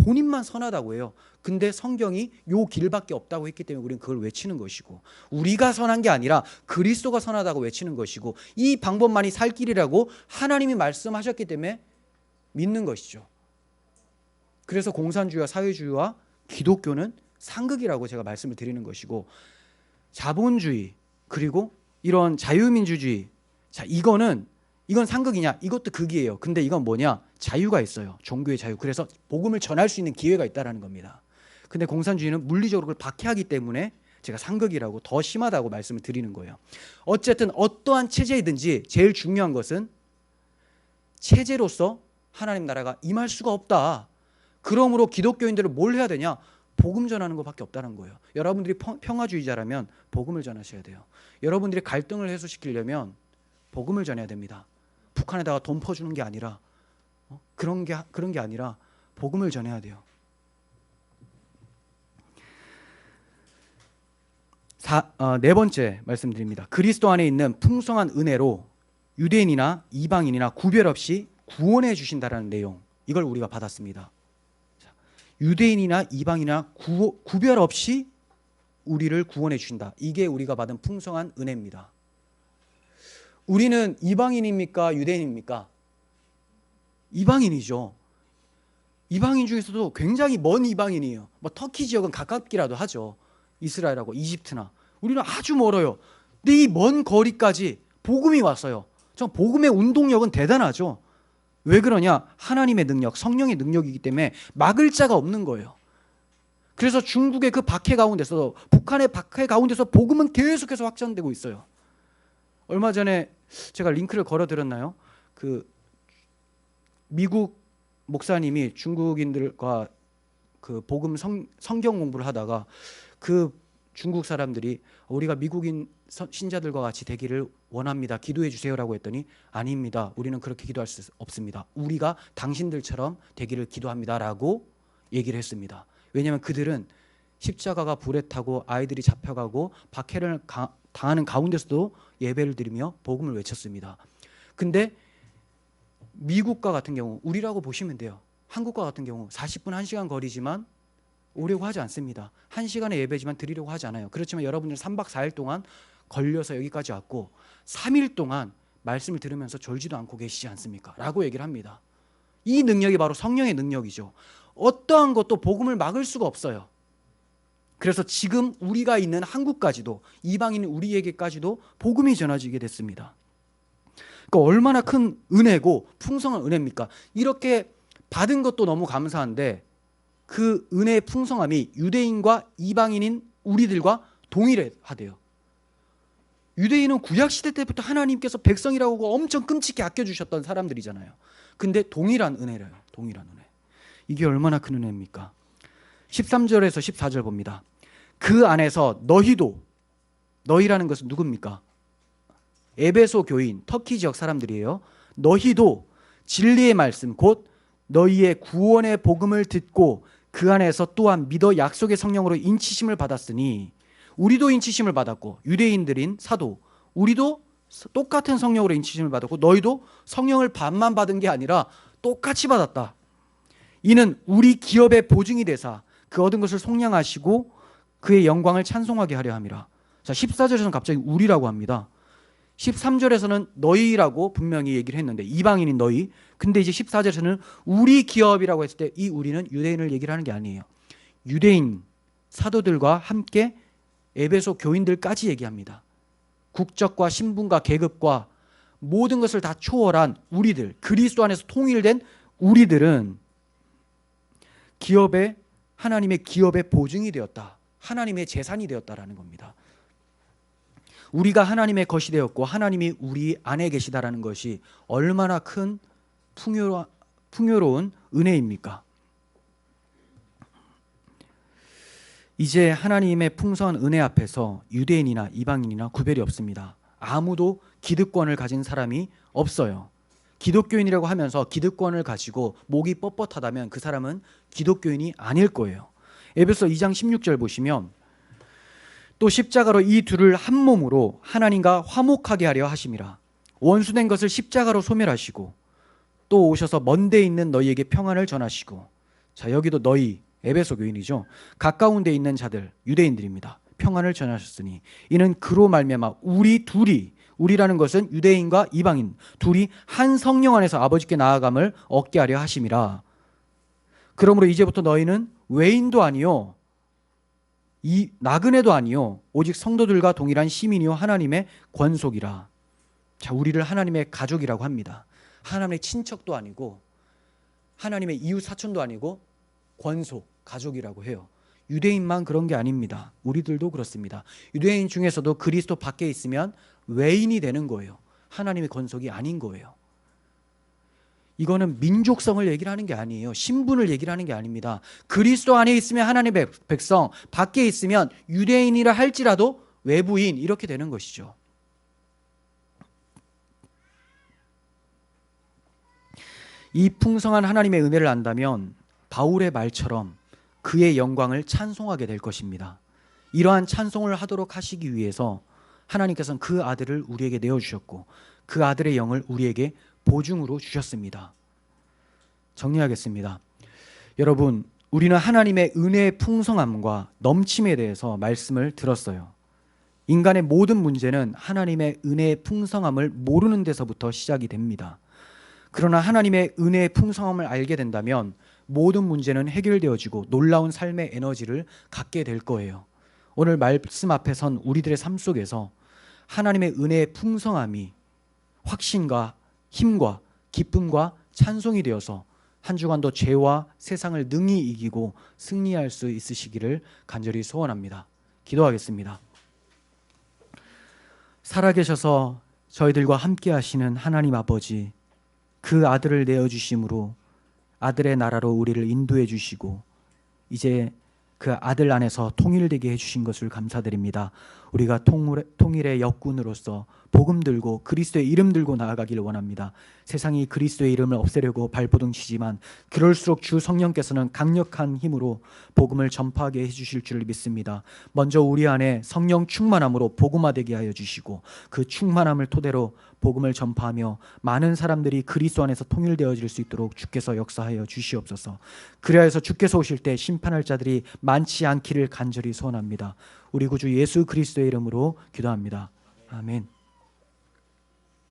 본인만 선하다고 해요. 근데 성경이 요 길밖에 없다고 했기 때문에 우리는 그걸 외치는 것이고, 우리가 선한 게 아니라 그리스도가 선하다고 외치는 것이고, 이 방법만이 살 길이라고 하나님이 말씀하셨기 때문에 믿는 것이죠. 그래서 공산주의와 사회주의와 기독교는 상극이라고 제가 말씀을 드리는 것이고, 자본주의 그리고 이런 자유민주주의, 자 이건 상극이냐? 이것도 극이에요. 근데 이건 뭐냐? 자유가 있어요. 종교의 자유. 그래서 복음을 전할 수 있는 기회가 있다는 겁니다. 근데 공산주의는 물리적으로 그걸 박해하기 때문에 제가 상극이라고, 더 심하다고 말씀을 드리는 거예요. 어쨌든 어떠한 체제이든지 제일 중요한 것은 체제로서 하나님 나라가 임할 수가 없다. 그러므로 기독교인들은 뭘 해야 되냐? 복음 전하는 것밖에 없다는 거예요. 여러분들이 평화주의자라면 복음을 전하셔야 돼요. 여러분들이 갈등을 해소시키려면 복음을 전해야 됩니다. 북한에다가 돈 퍼주는 게 아니라 그런 게 아니라 복음을 전해야 돼요. 네 번째 말씀드립니다. 그리스도 안에 있는 풍성한 은혜로 유대인이나 이방인이나 구별 없이 구원해 주신다라는 내용, 이걸 우리가 받았습니다. 유대인이나 이방인이나 구별 없이 우리를 구원해 주신다. 이게 우리가 받은 풍성한 은혜입니다. 우리는 이방인입니까? 유대인입니까? 이방인이죠. 이방인 중에서도 굉장히 먼 이방인이에요. 터키 지역은 가깝기라도 하죠. 이스라엘하고 이집트나. 우리는 아주 멀어요. 근데 이 먼 거리까지 복음이 왔어요. 저 복음의 운동력은 대단하죠. 왜 그러냐? 하나님의 능력, 성령의 능력이기 때문에 막을 자가 없는 거예요. 그래서 중국의 그 박해 가운데서, 북한의 박해 가운데서 복음은 계속해서 확장되고 있어요. 얼마 전에 제가 링크를 걸어드렸나요? 그 미국 목사님이 중국인들과 그 복음 성경 공부를 하다가 그 중국 사람들이 우리가 미국인 신자들과 같이 되기를 원합니다. 기도해 주세요라고 했더니 아닙니다. 우리는 그렇게 기도할 수 없습니다. 우리가 당신들처럼 되기를 기도합니다라고 얘기를 했습니다. 왜냐하면 그들은 십자가가 불에 타고 아이들이 잡혀가고 박해를 당하는 가운데서도 예배를 드리며 복음을 외쳤습니다. 근데 미국과 같은 경우, 우리라고 보시면 돼요. 한국과 같은 경우 40분 1시간 거리지만 오려고 하지 않습니다. 1시간의 예배지만 드리려고 하지 않아요. 그렇지만 여러분들은 3박 4일 동안 걸려서 여기까지 왔고 3일 동안 말씀을 들으면서 졸지도 않고 계시지 않습니까? 라고 얘기를 합니다. 이 능력이 바로 성령의 능력이죠. 어떠한 것도 복음을 막을 수가 없어요. 그래서 지금 우리가 있는 한국까지도, 이방인 우리에게까지도 복음이 전해지게 됐습니다. 그러니까 얼마나 큰 은혜고 풍성한 은혜입니까? 이렇게 받은 것도 너무 감사한데 그 은혜의 풍성함이 유대인과 이방인인 우리들과 동일하대요. 유대인은 구약시대 때부터 하나님께서 백성이라고 엄청 끔찍히 아껴주셨던 사람들이잖아요. 근데 동일한 은혜래요. 동일한 은혜. 이게 얼마나 큰 은혜입니까? 13절에서 14절 봅니다. 그 안에서 너희도, 너희라는 것은 누굽니까? 에베소 교인, 터키 지역 사람들이에요. 너희도 진리의 말씀 곧 너희의 구원의 복음을 듣고 그 안에서 또한 믿어 약속의 성령으로 인치심을 받았으니, 우리도 인치심을 받았고 유대인들인 사도, 우리도 똑같은 성령으로 인치심을 받았고 너희도 성령을 반만 받은 게 아니라 똑같이 받았다. 이는 우리 기업의 보증이 되사 그 얻은 것을 속량하시고 그의 영광을 찬송하게 하려 함이라. 자, 14절에서는 갑자기 우리라고 합니다. 13절에서는 너희라고 분명히 얘기를 했는데 이방인인 너희. 근데 이제 14절에서는 우리 기업이라고 했을 때 이 우리는 유대인을 얘기를 하는 게 아니에요. 유대인 사도들과 함께 에베소 교인들까지 얘기합니다. 국적과 신분과 계급과 모든 것을 다 초월한 우리들, 그리스도 안에서 통일된 우리들은 기업의 하나님의 기업의 보증이 되었다. 하나님의 재산이 되었다라는 겁니다. 우리가 하나님의 것이 되었고 하나님이 우리 안에 계시다라는 것이 얼마나 큰 풍요로운 은혜입니까? 이제 하나님의 풍성한 은혜 앞에서 유대인이나 이방인이나 구별이 없습니다. 아무도 기득권을 가진 사람이 없어요. 기독교인이라고 하면서 기득권을 가지고 목이 뻣뻣하다면 그 사람은 기독교인이 아닐 거예요. 에베소 2장 16절 보시면 또 십자가로 이 둘을 한 몸으로 하나님과 화목하게 하려 하심이라. 원수된 것을 십자가로 소멸하시고 또 오셔서 먼 데 있는 너희에게 평안을 전하시고. 자, 여기도 너희 에베소 교인이죠. 가까운 데 있는 자들 유대인들입니다. 평안을 전하셨으니 이는 그로 말미암아 우리 둘이, 우리라는 것은 유대인과 이방인 둘이 한 성령 안에서 아버지께 나아감을 얻게 하려 하심이라. 그러므로 이제부터 너희는 외인도 아니요 이 나그네도 아니요 오직 성도들과 동일한 시민이요 하나님의 권속이라. 자, 우리를 하나님의 가족이라고 합니다. 하나님의 친척도 아니고 하나님의 이웃 사촌도 아니고 권속, 가족이라고 해요. 유대인만 그런 게 아닙니다. 우리들도 그렇습니다. 유대인 중에서도 그리스도 밖에 있으면 외인이 되는 거예요. 하나님의 권속이 아닌 거예요. 이거는 민족성을 얘기를 하는 게 아니에요. 신분을 얘기를 하는 게 아닙니다. 그리스도 안에 있으면 하나님의 백성, 밖에 있으면 유대인이라 할지라도 외부인, 이렇게 되는 것이죠. 이 풍성한 하나님의 은혜를 안다면 바울의 말처럼 그의 영광을 찬송하게 될 것입니다. 이러한 찬송을 하도록 하시기 위해서 하나님께서는 그 아들을 우리에게 내어주셨고 그 아들의 영을 우리에게 보증으로 주셨습니다. 정리하겠습니다. 여러분, 우리는 하나님의 은혜의 풍성함과 넘침에 대해서 말씀을 들었어요. 인간의 모든 문제는 하나님의 은혜의 풍성함을 모르는 데서부터 시작이 됩니다. 그러나 하나님의 은혜의 풍성함을 알게 된다면 모든 문제는 해결되어지고 놀라운 삶의 에너지를 갖게 될 거예요. 오늘 말씀 앞에 선 우리들의 삶 속에서 하나님의 은혜의 풍성함이 확신과 힘과 기쁨과 찬송이 되어서 한 주간도 죄와 세상을 능히 이기고 승리할 수 있으시기를 간절히 소원합니다. 기도하겠습니다. 살아계셔서 저희들과 함께 하시는 하나님 아버지, 그 아들을 내어주심으로 아들의 나라로 우리를 인도해 주시고 이제 그 아들 안에서 통일되게 해주신 것을 감사드립니다. 우리가 통일의 역군으로서 복음 들고 그리스도의 이름 들고 나아가기를 원합니다. 세상이 그리스도의 이름을 없애려고 발버둥 치지만 그럴수록 주 성령께서는 강력한 힘으로 복음을 전파하게 해주실 줄 믿습니다. 먼저 우리 안에 성령 충만함으로 복음화되게 하여 주시고 그 충만함을 토대로 복음을 전파하며 많은 사람들이 그리스도 안에서 통일되어질 수 있도록 주께서 역사하여 주시옵소서. 그리하여서 주께서 오실 때 심판할 자들이 많지 않기를 간절히 소원합니다. 우리 구주 예수 그리스도의 이름으로 기도합니다. 아멘.